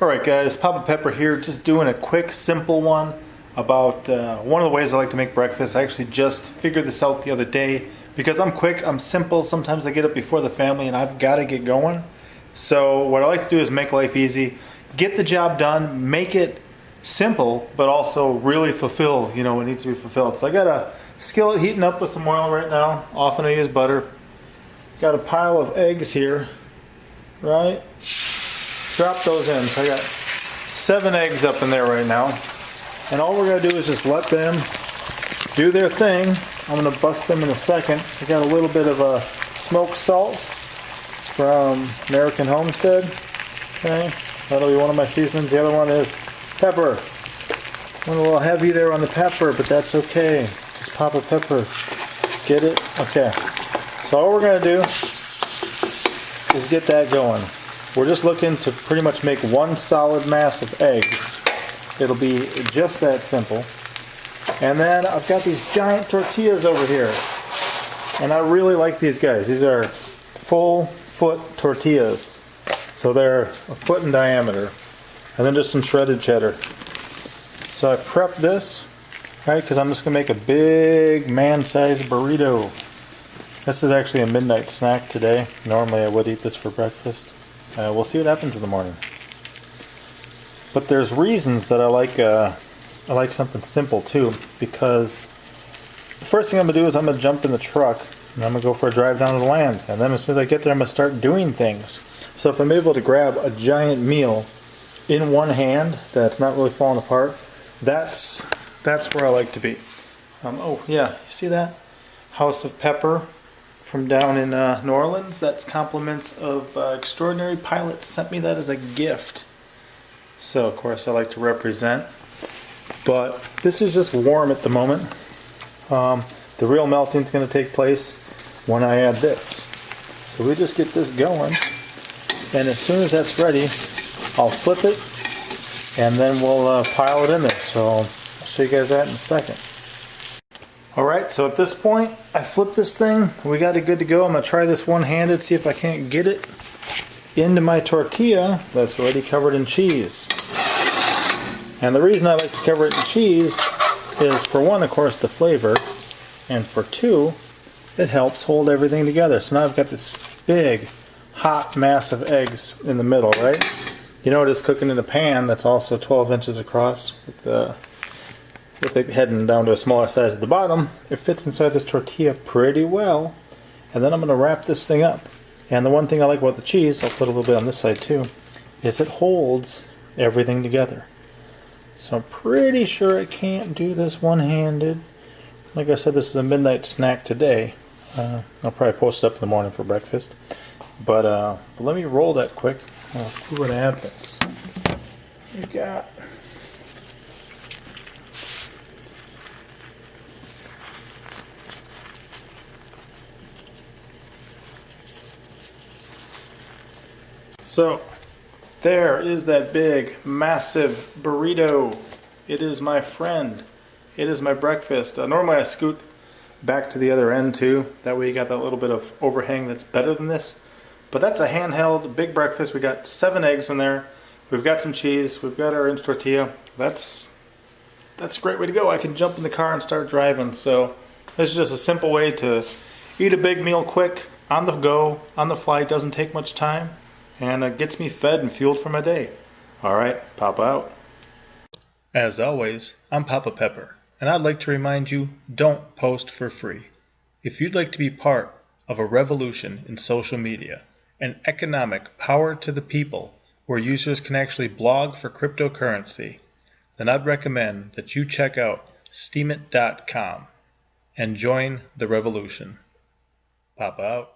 Alright guys, Papa Pepper here, just doing a quick simple one about one of the ways I like to make breakfast. I actually just figured this out the other day because I'm quick, I'm simple, sometimes I get up before the family and I've got to get going. So what I like to do is make life easy, get the job done, make it simple, but also really fulfill, what needs to be fulfilled. So I got a skillet heating up with some oil right now, often I use butter. Got a pile of eggs here, right? Drop those in. So I got 7 eggs up in there right now. And all we're going to do is just let them do their thing. I'm going to bust them in a second. I got a little bit of smoked salt from American Homestead. Okay, that'll be one of my seasonings. The other one is pepper. Went a little heavy there on the pepper, but that's okay. Just Papa Pepper. Get it? Okay. So all we're going to do is get that going. We're just looking to pretty much make one solid mass of eggs. It'll be just that simple. And then I've got these giant tortillas over here. And I really like these guys. These are full foot tortillas. So they're a foot in diameter. And then just some shredded cheddar. So I prepped this, right, because I'm just going to make a big man-sized burrito. This is actually a midnight snack today. Normally I would eat this for breakfast. We'll see what happens in the morning. But there's reasons that I like something simple too, because the first thing I'm going to do is I'm going to jump in the truck and I'm going to go for a drive down to the land. And then as soon as I get there, I'm going to start doing things. So if I'm able to grab a giant meal in one hand that's not really falling apart, that's where I like to be. Oh yeah, you see that? House of Pepper from down in New Orleans. That's compliments of Extraordinary Pilots sent me that as a gift. So of course I like to represent. But this is just warm at the moment. The real melting is going to take place when I add this. So we just get this going. And as soon as that's ready, I'll flip it. And then we'll pile it in there. So I'll show you guys that in a second. Alright, so at this point, I flipped this thing. We got it good to go. I'm going to try this one-handed, see if I can't get it into my tortilla that's already covered in cheese. And the reason I like to cover it in cheese is, for one, of course, the flavor. And for two, it helps hold everything together. So now I've got this big, hot mass of eggs in the middle, right? You know, it is cooking in a pan that's also 12 inches across with it heading down to a smaller size at the bottom. It fits inside this tortilla pretty well. And then I'm going to wrap this thing up. And the one thing I like about the cheese, I'll put a little bit on this side too, is it holds everything together. So I'm pretty sure I can't do this one-handed. Like I said, this is a midnight snack today. I'll probably post it up in the morning for breakfast. But let me roll that quick. I'll see what happens. We got... So, there is that big, massive burrito. It is my friend. It is my breakfast. Normally I scoot back to the other end too. That way you got that little bit of overhang that's better than this. But that's a handheld, big breakfast. We got 7 eggs in there. We've got some cheese. We've got our inch tortilla. That's a great way to go. I can jump in the car and start driving. So this is just a simple way to eat a big meal quick, on the go, on the fly. It doesn't take much time. And it gets me fed and fueled for my day. Alright, Papa out. As always, I'm Papa Pepper, and I'd like to remind you, don't post for free. If you'd like to be part of a revolution in social media, an economic power to the people where users can actually blog for cryptocurrency, then I'd recommend that you check out steemit.com and join the revolution. Papa out.